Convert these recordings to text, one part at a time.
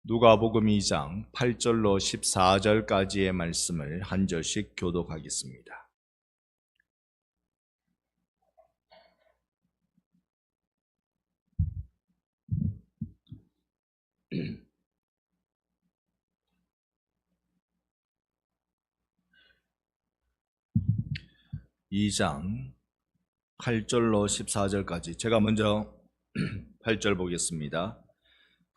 누가복음 2장 8절로 14절까지의 말씀을 한 절씩 교독하겠습니다. 이 장 8절로 14절까지 제가 먼저 8절 보겠습니다.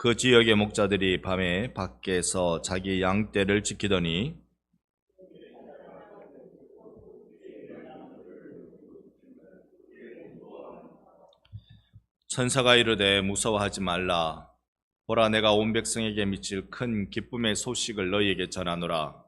그 지역의 목자들이 밤에 밖에서 자기 양떼를 지키더니 천사가 이르되 무서워하지 말라. 보라, 내가 온 백성에게 미칠 큰 기쁨의 소식을 너희에게 전하노라.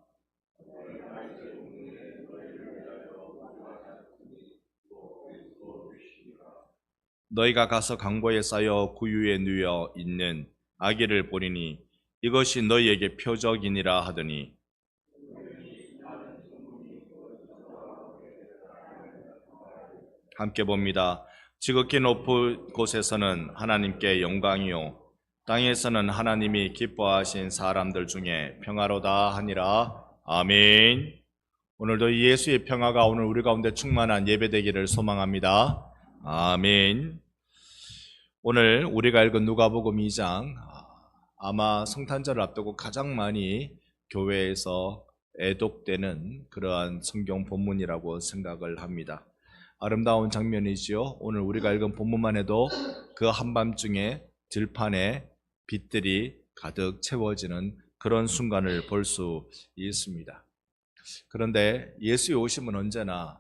너희가 가서 강보에 쌓여 구유에 누워 있는 아기를 보리니 이것이 너희에게 표적이니라 하더니 함께 봅니다. 지극히 높은 곳에서는 하나님께 영광이요 땅에서는 하나님이 기뻐하신 사람들 중에 평화로다 하니라. 아멘. 오늘도 예수의 평화가 오늘 우리 가운데 충만한 예배되기를 소망합니다. 아멘. 오늘 우리가 읽은 누가복음 2장, 아마 성탄절을 앞두고 가장 많이 교회에서 애독되는 그러한 성경 본문이라고 생각을 합니다. 아름다운 장면이지요. 오늘 우리가 읽은 본문만 해도 그 한밤중에 들판에 빛들이 가득 채워지는 그런 순간을 볼 수 있습니다. 그런데 예수의 오심은 언제나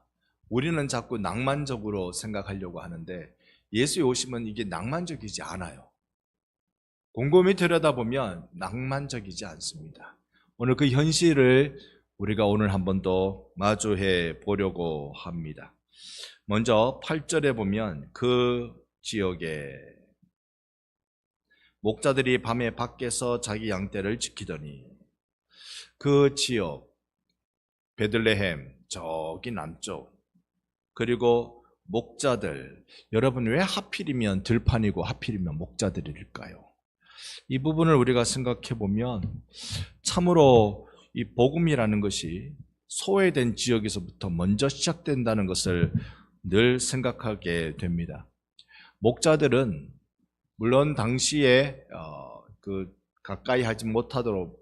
우리는 자꾸 낭만적으로 생각하려고 하는데 예수의 오심은 이게 낭만적이지 않아요. 곰곰이 들여다보면 낭만적이지 않습니다. 오늘 그 현실을 우리가 오늘 한 번 더 마주해 보려고 합니다. 먼저 8절에 보면 그 지역에 목자들이 밤에 밖에서 자기 양떼를 지키더니, 그 지역 베들레헴 저기 남쪽, 그리고 목자들, 여러분 왜 하필이면 들판이고 하필이면 목자들일까요? 이 부분을 우리가 생각해 보면 참으로 이 복음이라는 것이 소외된 지역에서부터 먼저 시작된다는 것을 늘 생각하게 됩니다. 목자들은 물론 당시에 가까이 하지 못하도록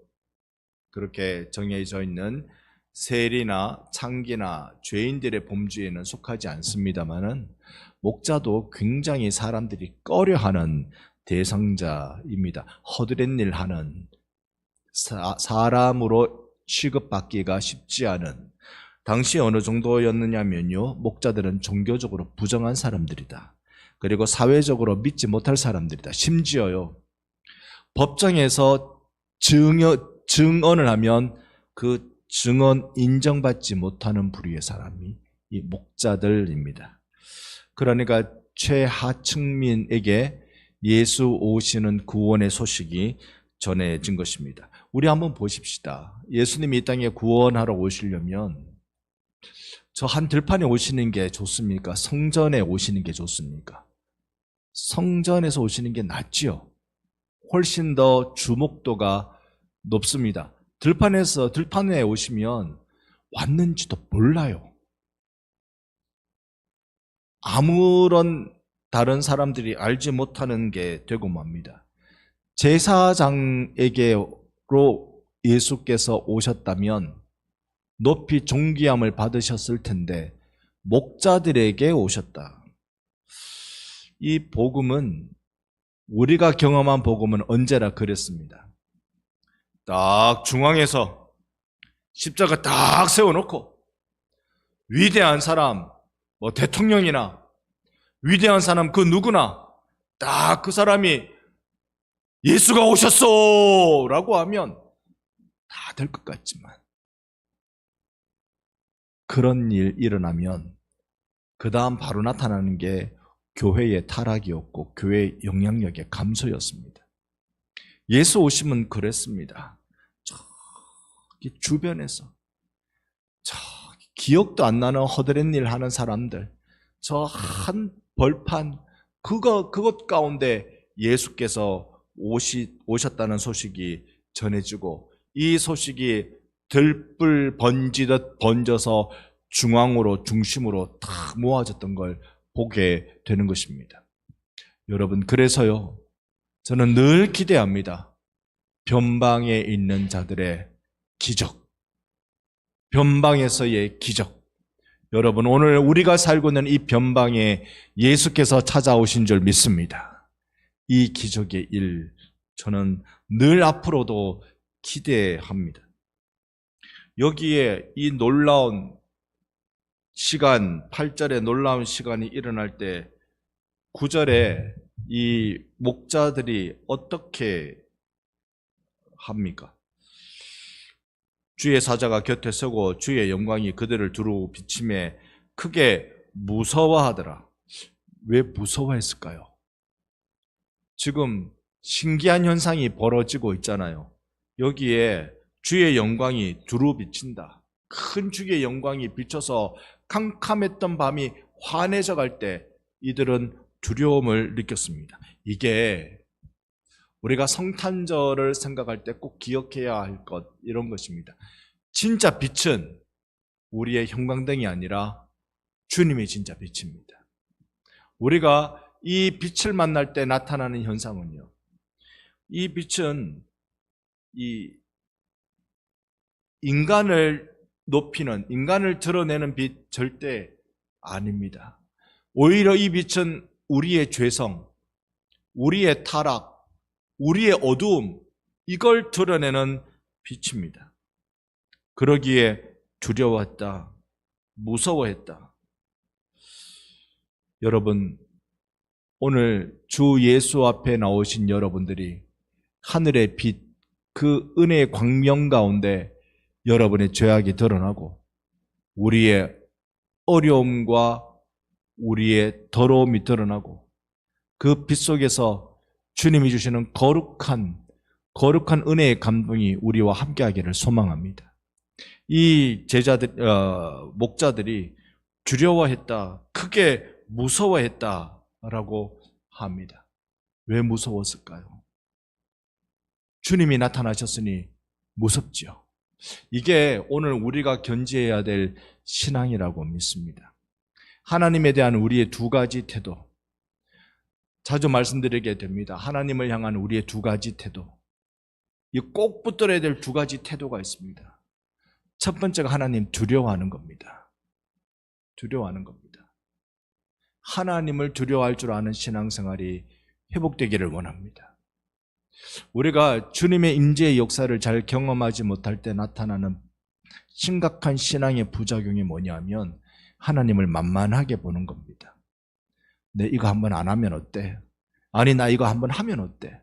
그렇게 정해져 있는 세리나 창기나 죄인들의 범주에는 속하지 않습니다만은 목자도 굉장히 사람들이 꺼려하는 대상자입니다. 허드렛 일 하는, 사람으로 취급받기가 쉽지 않은, 당시 어느 정도였느냐면요, 목자들은 종교적으로 부정한 사람들이다. 그리고 사회적으로 믿지 못할 사람들이다. 심지어요, 법정에서 증언을 하면 그 증언 인정받지 못하는 부류의 사람이 이 목자들입니다. 그러니까 최하층민에게 예수 오시는 구원의 소식이 전해진 것입니다. 우리 한번 보십시다. 예수님이 이 땅에 구원하러 오시려면 저 한 들판에 오시는 게 좋습니까? 성전에 오시는 게 좋습니까? 성전에서 오시는 게 낫지요. 훨씬 더 주목도가 높습니다. 들판에 오시면 왔는지도 몰라요. 아무런 다른 사람들이 알지 못하는 게 되고 맙니다. 제사장에게로 예수께서 오셨다면 높이 존귀함을 받으셨을 텐데 목자들에게 오셨다. 이 복음은, 우리가 경험한 복음은 언제나 그랬습니다. 딱 중앙에서 십자가 딱 세워놓고 위대한 사람, 대통령이나 위대한 사람 그 누구나 딱 그 사람이 예수가 오셨어 라고 하면 다 될 것 같지만, 그런 일 일어나면 그 다음 바로 나타나는 게 교회의 타락이었고 교회의 영향력의 감소였습니다. 예수 오심은 그랬습니다. 저기 주변에서 기억도 안 나는 허드렛 일 하는 사람들, 저 한 벌판 그것 가운데 예수께서 오셨다는 소식이 전해지고 이 소식이 들불 번지듯 번져서 중심으로 다 모아졌던 걸 보게 되는 것입니다. 여러분, 그래서요, 저는 늘 기대합니다. 변방에 있는 자들의 기적, 변방에서의 기적. 여러분, 오늘 우리가 살고 있는 이 변방에 예수께서 찾아오신 줄 믿습니다. 이 기적의 일, 저는 늘 앞으로도 기대합니다. 여기에 이 놀라운 시간, 8절에 놀라운 시간이 일어날 때 9절에 이 목자들이 어떻게 합니까? 주의 사자가 곁에 서고 주의 영광이 그들을 두루 비침에 크게 무서워하더라. 왜 무서워했을까요? 지금 신기한 현상이 벌어지고 있잖아요. 여기에 주의 영광이 두루 비친다. 큰 주의 영광이 비쳐서 캄캄했던 밤이 환해져 갈 때 이들은 두려움을 느꼈습니다. 이게 우리가 성탄절을 생각할 때 꼭 기억해야 할 것, 이런 것입니다. 진짜 빛은 우리의 형광등이 아니라 주님이 진짜 빛입니다. 우리가 이 빛을 만날 때 나타나는 현상은요, 이 빛은 이 인간을 높이는, 인간을 드러내는 빛 절대 아닙니다. 오히려 이 빛은 우리의 죄성, 우리의 타락, 우리의 어두움, 이걸 드러내는 빛입니다. 그러기에 두려워했다, 무서워했다. 여러분, 오늘 주 예수 앞에 나오신 여러분들이 하늘의 빛, 그 은혜의 광명 가운데 여러분의 죄악이 드러나고 우리의 어려움과 우리의 더러움이 드러나고 그 빛 속에서 주님이 주시는 거룩한 은혜의 감동이 우리와 함께하기를 소망합니다. 이 목자들이 두려워했다, 크게 무서워했다라고 합니다. 왜 무서웠을까요? 주님이 나타나셨으니 무섭지요. 이게 오늘 우리가 견지해야 될 신앙이라고 믿습니다. 하나님에 대한 우리의 두 가지 태도, 자주 말씀드리게 됩니다. 하나님을 향한 우리의 두 가지 태도, 이 꼭 붙들어야 될 두 가지 태도가 있습니다. 첫 번째가 하나님 두려워하는 겁니다. 두려워하는 겁니다. 하나님을 두려워할 줄 아는 신앙생활이 회복되기를 원합니다. 우리가 주님의 임재의 역사를 잘 경험하지 못할 때 나타나는 심각한 신앙의 부작용이 뭐냐면 하나님을 만만하게 보는 겁니다. 내 이거 한번 안 하면 어때? 아니, 나 이거 한번 하면 어때?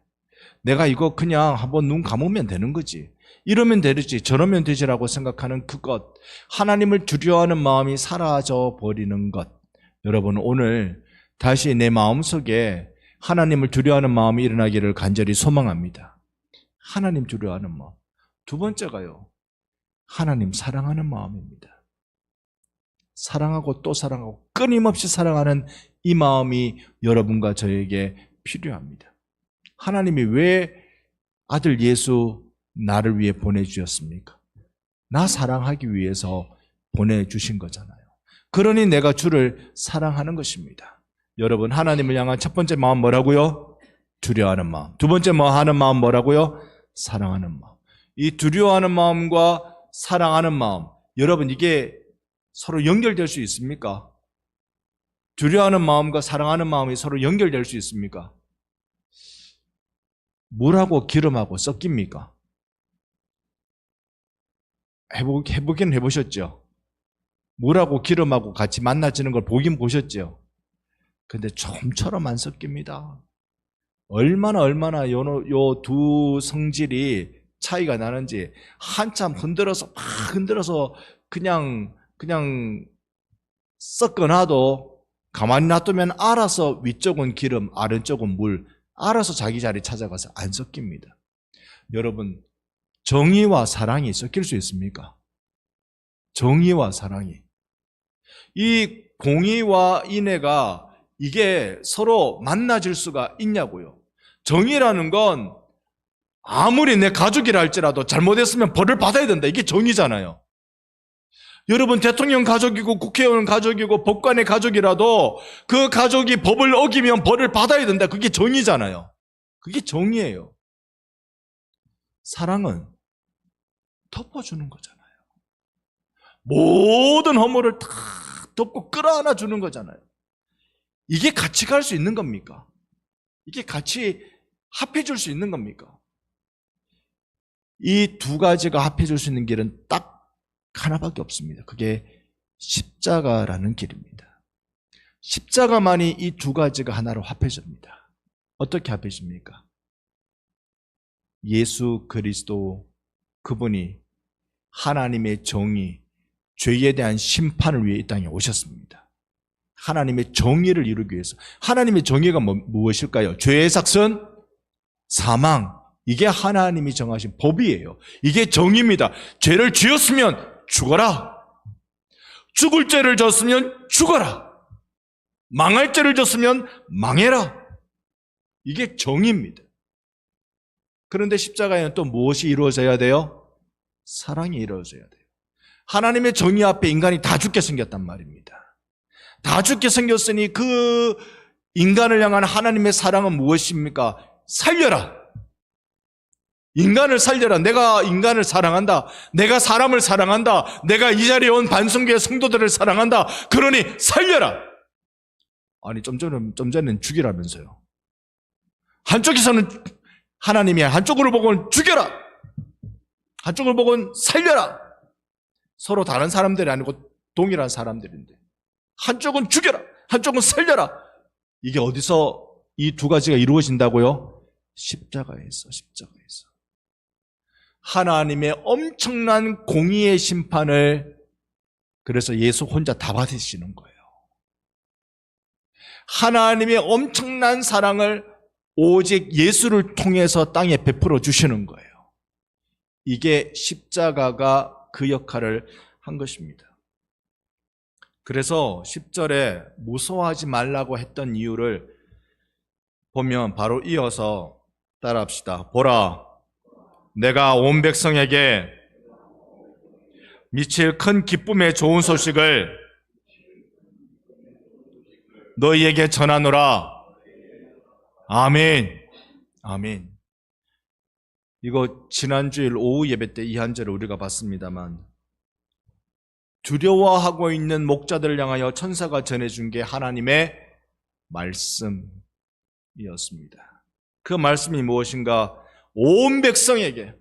내가 이거 그냥 한번 눈 감으면 되는 거지. 이러면 되지, 저러면 되지라고 생각하는 그것, 하나님을 두려워하는 마음이 사라져 버리는 것. 여러분, 오늘 다시 내 마음속에 하나님을 두려워하는 마음이 일어나기를 간절히 소망합니다. 하나님 두려워하는 마음. 두 번째가요, 하나님 사랑하는 마음입니다. 사랑하고 또 사랑하고 끊임없이 사랑하는 이 마음이 여러분과 저에게 필요합니다. 하나님이 왜 아들 예수 나를 위해 보내주셨습니까? 나 사랑하기 위해서 보내주신 거잖아요. 그러니 내가 주를 사랑하는 것입니다. 여러분, 하나님을 향한 첫 번째 마음 뭐라고요? 두려워하는 마음. 두 번째 뭐 하는 마음 뭐라고요? 사랑하는 마음. 이 두려워하는 마음과 사랑하는 마음, 여러분, 이게 서로 연결될 수 있습니까? 두려워하는 마음과 사랑하는 마음이 서로 연결될 수 있습니까? 물하고 기름하고 섞입니까? 해보긴 해보셨죠? 물하고 기름하고 같이 만나지는 걸 보긴 보셨죠? 근데 좀처럼 안 섞입니다. 얼마나 요 두 성질이 차이가 나는지 한참 흔들어서 그냥 섞어놔도 가만히 놔두면 알아서 위쪽은 기름, 아래쪽은 물, 알아서 자기 자리 찾아가서 안 섞입니다. 여러분, 정의와 사랑이 섞일 수 있습니까? 정의와 사랑이. 이 공의와 인애가 이게 서로 만나질 수가 있냐고요. 정의라는 건 아무리 내 가족이라 할지라도 잘못했으면 벌을 받아야 된다. 이게 정의잖아요. 여러분 대통령 가족이고 국회의원 가족이고 법관의 가족이라도 그 가족이 법을 어기면 벌을 받아야 된다. 그게 정의잖아요. 그게 정의예요. 사랑은 덮어주는 거잖아요. 모든 허물을 다 덮고 끌어안아 주는 거잖아요. 이게 같이 갈 수 있는 겁니까? 이게 같이 합해줄 수 있는 겁니까? 이 두 가지가 합해줄 수 있는 길은 딱 하나밖에 없습니다. 그게 십자가라는 길입니다. 십자가만이 이 두 가지가 하나로 합해집니다. 어떻게 합해집니까? 예수 그리스도 그분이 하나님의 정의, 죄에 대한 심판을 위해 이 땅에 오셨습니다. 하나님의 정의를 이루기 위해서. 하나님의 정의가 무엇일까요? 죄의 삭선, 사망. 이게 하나님이 정하신 법이에요. 이게 정의입니다. 죄를 지었으면 죽어라. 죽을 죄를 졌으면 죽어라. 망할 죄를 졌으면 망해라. 이게 정의입니다. 그런데 십자가에는 또 무엇이 이루어져야 돼요? 사랑이 이루어져야 돼요. 하나님의 정의 앞에 인간이 다 죽게 생겼단 말입니다. 다 죽게 생겼으니 그 인간을 향한 하나님의 사랑은 무엇입니까? 살려라. 인간을 살려라. 내가 인간을 사랑한다. 내가 사람을 사랑한다. 내가 이 자리에 온 반성교회 성도들을 사랑한다. 그러니 살려라. 아니 좀 전에는 죽이라면서요. 한쪽에서는 하나님이 한쪽으로 보고는 죽여라. 한쪽을 보고는 살려라. 서로 다른 사람들이 아니고 동일한 사람들인데 한쪽은 죽여라. 한쪽은 살려라. 이게 어디서 이 두 가지가 이루어진다고요? 십자가에서. 하나님의 엄청난 공의의 심판을 그래서 예수 혼자 다 받으시는 거예요. 하나님의 엄청난 사랑을 오직 예수를 통해서 땅에 베풀어 주시는 거예요. 이게 십자가가 그 역할을 한 것입니다. 그래서 10절에 무서워하지 말라고 했던 이유를 보면 바로 이어서 따라합시다. 보라, 내가 온 백성에게 미칠 큰 기쁨의 좋은 소식을 너희에게 전하노라. 아멘. 아멘. 이거 지난주일 오후 예배 때 이 한 절을 우리가 봤습니다만 두려워하고 있는 목자들을 향하여 천사가 전해준 게 하나님의 말씀이었습니다. 그 말씀이 무엇인가? 온 백성에게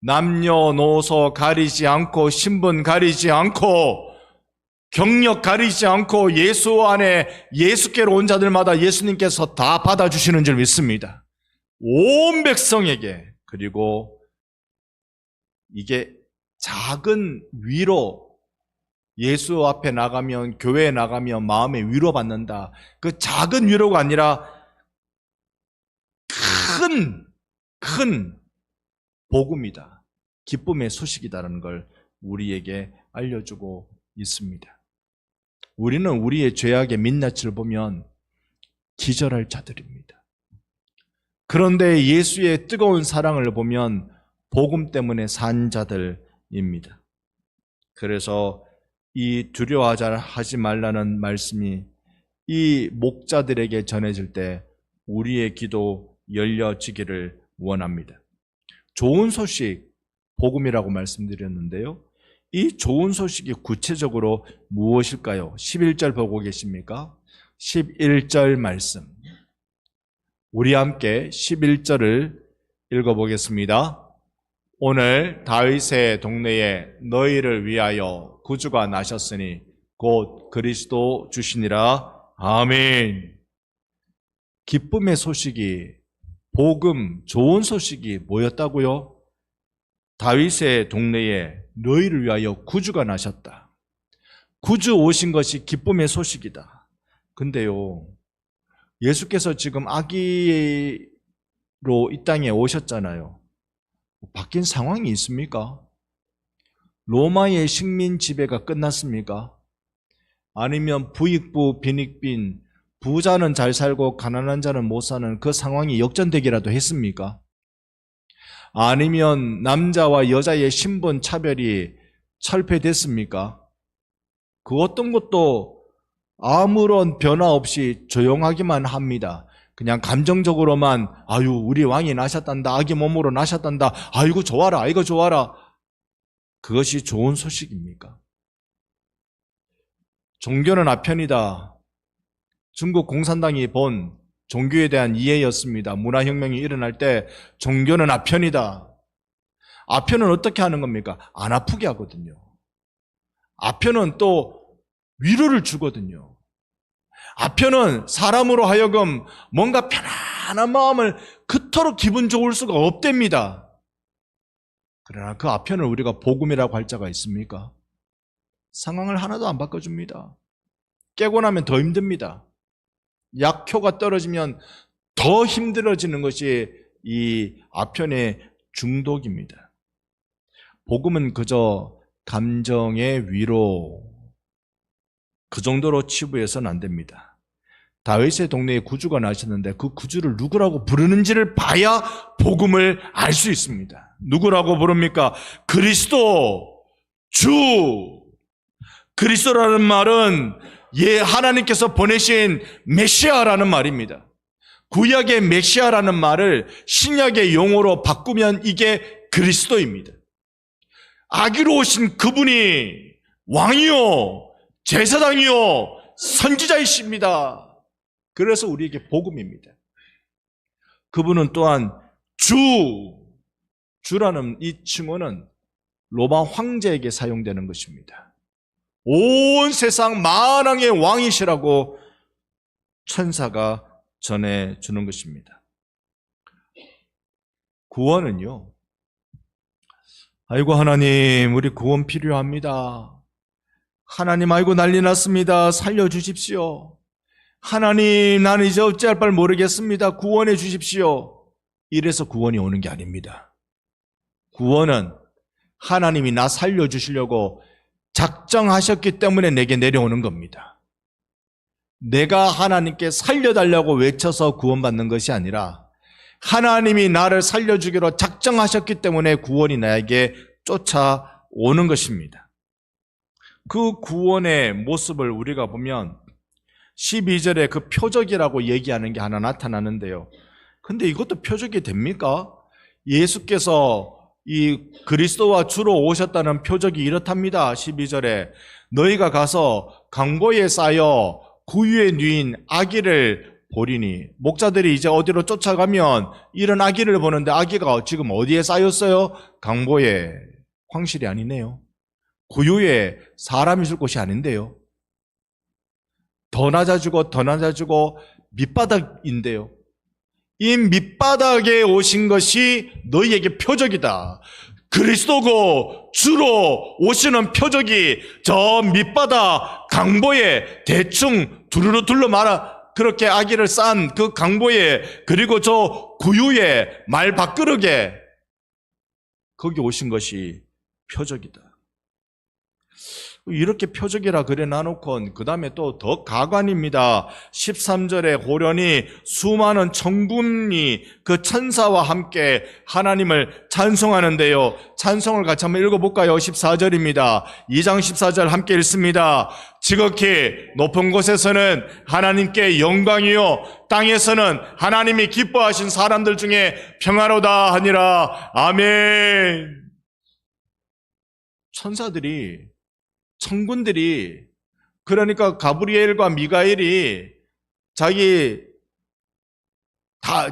남녀노소 가리지 않고 신분 가리지 않고 경력 가리지 않고 예수 안에 예수께로 온 자들마다 예수님께서 다 받아주시는 줄 믿습니다. 온 백성에게. 그리고 이게 작은 위로, 예수 앞에 나가면, 교회에 나가면 마음에 위로받는다. 그 작은 위로가 아니라 큰 복음이다. 기쁨의 소식이다라는 걸 우리에게 알려주고 있습니다. 우리는 우리의 죄악의 민낯을 보면 기절할 자들입니다. 그런데 예수의 뜨거운 사랑을 보면 복음 때문에 산 자들입니다. 그래서 이 두려워하지 말라는 말씀이 이 목자들에게 전해질 때 우리의 기도 열려지기를 원합니다. 좋은 소식, 복음이라고 말씀드렸는데요. 이 좋은 소식이 구체적으로 무엇일까요? 11절 보고 계십니까? 11절 말씀. 우리 함께 11절을 읽어보겠습니다. 오늘 다윗의 동네에 너희를 위하여 구주가 나셨으니 곧 그리스도 주시니라. 아멘. 기쁨의 소식이, 복음, 좋은 소식이 뭐였다고요? 다윗의 동네에 너희를 위하여 구주가 나셨다. 구주 오신 것이 기쁨의 소식이다. 근데요, 예수께서 지금 아기로 이 땅에 오셨잖아요. 바뀐 상황이 있습니까? 로마의 식민 지배가 끝났습니까? 아니면 부익부 빈익빈 부자는 잘 살고 가난한 자는 못 사는 그 상황이 역전되기라도 했습니까? 아니면 남자와 여자의 신분 차별이 철폐됐습니까? 그 어떤 것도 아무런 변화 없이 조용하기만 합니다. 그냥 감정적으로만 아유 우리 왕이 나셨단다, 아기 몸으로 나셨단다, 아이고 좋아라, 아이고 좋아라. 그것이 좋은 소식입니까? 종교는 아편이다. 중국 공산당이 본 종교에 대한 이해였습니다. 문화혁명이 일어날 때 종교는 아편이다. 아편은 어떻게 하는 겁니까? 안 아프게 하거든요. 아편은 또 위로를 주거든요. 아편은 사람으로 하여금 뭔가 편안한 마음을 그토록 기분 좋을 수가 없답니다. 그러나 그 아편을 우리가 복음이라고 할 자가 있습니까? 상황을 하나도 안 바꿔줍니다. 깨고 나면 더 힘듭니다. 약효가 떨어지면 더 힘들어지는 것이 이 아편의 중독입니다. 복음은 그저 감정의 위로, 그 정도로 치부해서는 안 됩니다. 다윗의 동네에 구주가 나셨는데 그 구주를 누구라고 부르는지를 봐야 복음을 알 수 있습니다. 누구라고 부릅니까? 그리스도, 주. 그리스도라는 말은 하나님께서 보내신 메시아라는 말입니다. 구약의 메시아라는 말을 신약의 용어로 바꾸면 이게 그리스도입니다. 아기로 오신 그분이 왕이요, 제사장이요, 선지자이십니다. 그래서 우리에게 복음입니다. 그분은 또한 주라는 이 칭호는 로마 황제에게 사용되는 것입니다. 온 세상 만왕의 왕이시라고 천사가 전해주는 것입니다. 구원은요, 아이고 하나님 우리 구원 필요합니다. 하나님 아이고 난리 났습니다. 살려주십시오. 하나님 나는 이제 어찌할 바를 모르겠습니다. 구원해 주십시오. 이래서 구원이 오는 게 아닙니다. 구원은 하나님이 나 살려주시려고 작정하셨기 때문에 내게 내려오는 겁니다. 내가 하나님께 살려달라고 외쳐서 구원받는 것이 아니라 하나님이 나를 살려주기로 작정하셨기 때문에 구원이 나에게 쫓아오는 것입니다. 그 구원의 모습을 우리가 보면 12절에 그 표적이라고 얘기하는 게 하나 나타나는데요. 근데 이것도 표적이 됩니까? 예수께서 이 그리스도와 주로 오셨다는 표적이 이렇답니다. 12절에 너희가 가서 강보에 쌓여 구유에 누인 아기를 보리니, 목자들이 이제 어디로 쫓아가면 이런 아기를 보는데 아기가 지금 어디에 쌓였어요? 강보에. 황실이 아니네요. 구유에, 사람이 있을 곳이 아닌데요. 더 낮아지고 밑바닥인데요. 이 밑바닥에 오신 것이 너희에게 표적이다. 그리스도고 주로 오시는 표적이 저 밑바닥 강보에 대충 두루루 둘러 말아 그렇게 아기를 쌓은 그 강보에, 그리고 저 구유에, 말 밥그릇에 거기 오신 것이 표적이다. 이렇게 표적이라 그래 놔놓고 그 다음에 또 더 가관입니다. 13절에 호련히 수많은 천군이 그 천사와 함께 하나님을 찬송하는데요. 찬송을 같이 한번 읽어볼까요? 14절입니다. 2장 14절 함께 읽습니다. 지극히 높은 곳에서는 하나님께 영광이요, 땅에서는 하나님이 기뻐하신 사람들 중에 평화로다 하니라. 아멘. 천군들이, 그러니까 가브리엘과 미가엘이 자기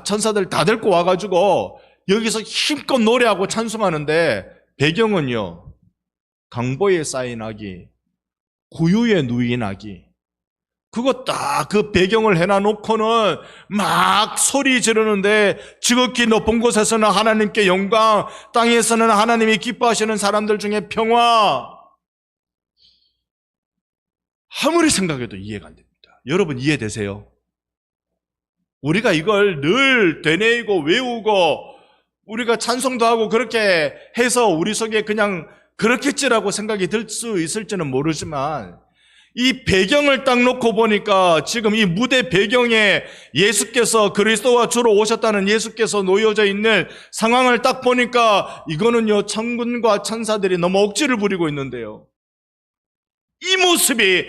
천사들 다 데리고 와가지고 여기서 힘껏 노래하고 찬송하는데 배경은요, 강보에 쌓인 아기, 구유에 누인 아기, 그거 딱 그 배경을 해놔놓고는 막 소리 지르는데 지극히 높은 곳에서는 하나님께 영광, 땅에서는 하나님이 기뻐하시는 사람들 중에 평화. 아무리 생각해도 이해가 안 됩니다. 여러분 이해되세요? 우리가 이걸 늘 되뇌이고 외우고 우리가 찬송도 하고 그렇게 해서 우리 속에 그냥 그렇겠지라고 생각이 들 수 있을지는 모르지만 이 배경을 딱 놓고 보니까 지금 이 무대 배경에 예수께서 그리스도와 주로 오셨다는 예수께서 놓여져 있는 상황을 딱 보니까 이거는요, 천군과 천사들이 너무 억지를 부리고 있는데요. 이 모습이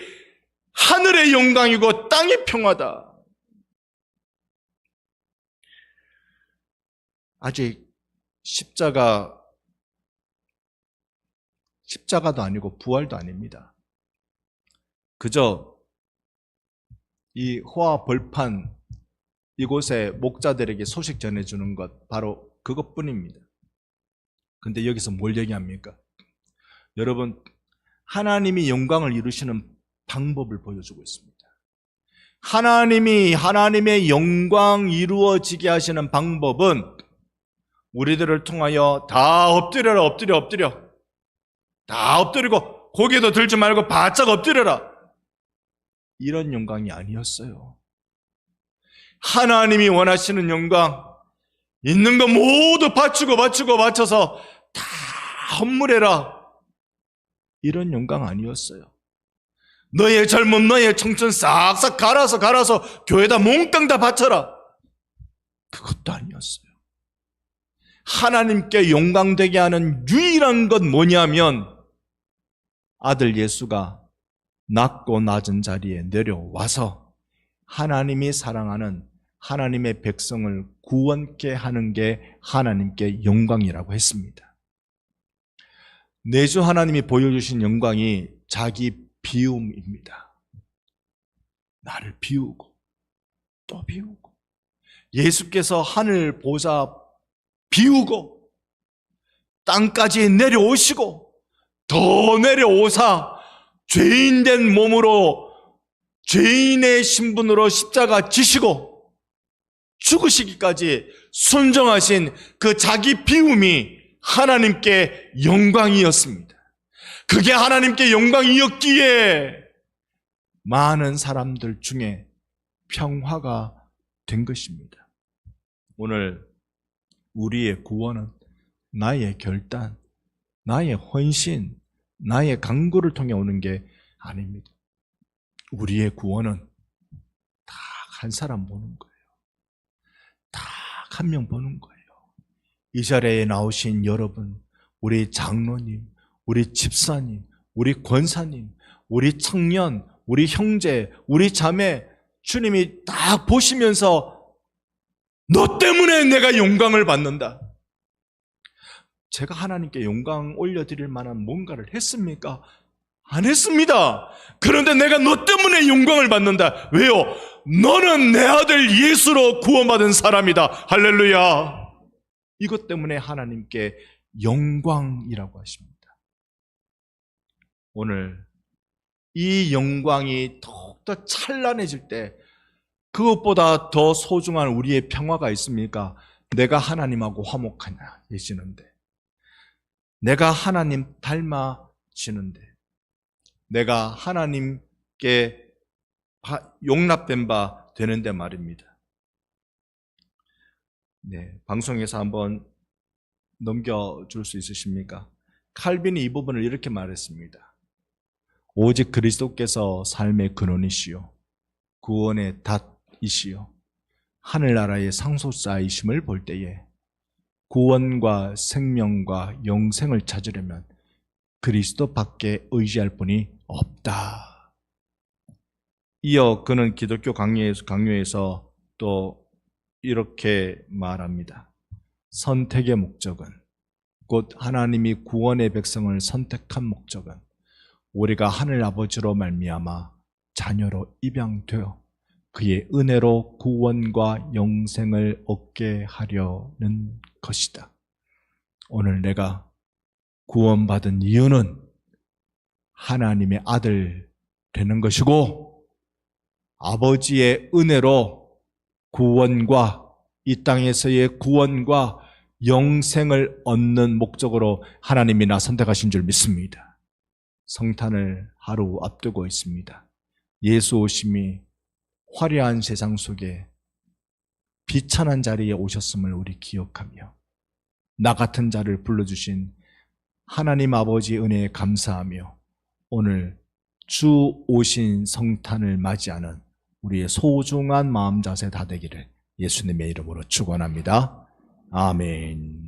하늘의 영광이고 땅의 평화다. 아직 십자가도 아니고 부활도 아닙니다. 그저 이 호화 벌판 이곳에 목자들에게 소식 전해주는 것, 바로 그것뿐입니다. 근데 여기서 뭘 얘기합니까? 여러분, 하나님이 영광을 이루시는 방법을 보여주고 있습니다. 하나님이 하나님의 영광 이루어지게 하시는 방법은 우리들을 통하여 다 엎드려라, 엎드려. 다 엎드리고 고개도 들지 말고 바짝 엎드려라. 이런 영광이 아니었어요. 하나님이 원하시는 영광, 있는 거 모두 바쳐서 다 헌물해라. 이런 영광 아니었어요. 너의 젊음, 너의 청춘 싹싹 갈아서 교회에다 몽땅 다 바쳐라. 그것도 아니었어요. 하나님께 영광되게 하는 유일한 것 뭐냐면 아들 예수가 낮고 낮은 자리에 내려와서 하나님이 사랑하는 하나님의 백성을 구원케 하는 게 하나님께 영광이라고 했습니다. 내주 하나님이 보여주신 영광이 자기 비움입니다. 나를 비우고 또 비우고, 예수께서 하늘 보좌 비우고 땅까지 내려오시고 더 내려오사 죄인된 몸으로 죄인의 신분으로 십자가 지시고 죽으시기까지 순종하신 그 자기 비움이 하나님께 영광이었습니다. 그게 하나님께 영광이었기에 많은 사람들 중에 평화가 된 것입니다. 오늘 우리의 구원은 나의 결단, 나의 헌신, 나의 강구를 통해 오는 게 아닙니다. 우리의 구원은 딱 한 사람 보는 거예요. 딱 한 명 보는 거예요. 이 자리에 나오신 여러분, 우리 장로님, 우리 집사님, 우리 권사님, 우리 청년, 우리 형제, 우리 자매, 주님이 딱 보시면서 너 때문에 내가 영광을 받는다. 제가 하나님께 영광 올려드릴 만한 뭔가를 했습니까? 안 했습니다. 그런데 내가 너 때문에 영광을 받는다. 왜요? 너는 내 아들 예수로 구원받은 사람이다. 할렐루야. 이것 때문에 하나님께 영광이라고 하십니다. 오늘 이 영광이 더욱더 찬란해질 때 그것보다 더 소중한 우리의 평화가 있습니까? 내가 하나님하고 화목하냐해지는데, 내가 하나님 닮아지는데, 내가 하나님께 용납된 바 되는데 말입니다. 네, 방송에서 한번 넘겨줄 수 있으십니까? 칼빈이 이 부분을 이렇게 말했습니다. 오직 그리스도께서 삶의 근원이시요 구원의 닷이시요 하늘나라의 상속자이심을 볼 때에 구원과 생명과 영생을 찾으려면 그리스도밖에 의지할 분이 없다. 이어 그는 기독교 강요에서 또 이렇게 말합니다. 선택의 목적은, 곧 하나님이 구원의 백성을 선택한 목적은 우리가 하늘 아버지로 말미암아 자녀로 입양되어 그의 은혜로 구원과 영생을 얻게 하려는 것이다. 오늘 내가 구원받은 이유는 하나님의 아들 되는 것이고, 아버지의 은혜로 구원과 이 땅에서의 구원과 영생을 얻는 목적으로 하나님이 나 선택하신 줄 믿습니다. 성탄을 하루 앞두고 있습니다. 예수 오심이 화려한 세상 속에 비천한 자리에 오셨음을 우리 기억하며 나 같은 자를 불러주신 하나님 아버지 은혜에 감사하며 오늘 주 오신 성탄을 맞이하는 우리의 소중한 마음 자세 다 되기를 예수님의 이름으로 축원합니다. 아멘.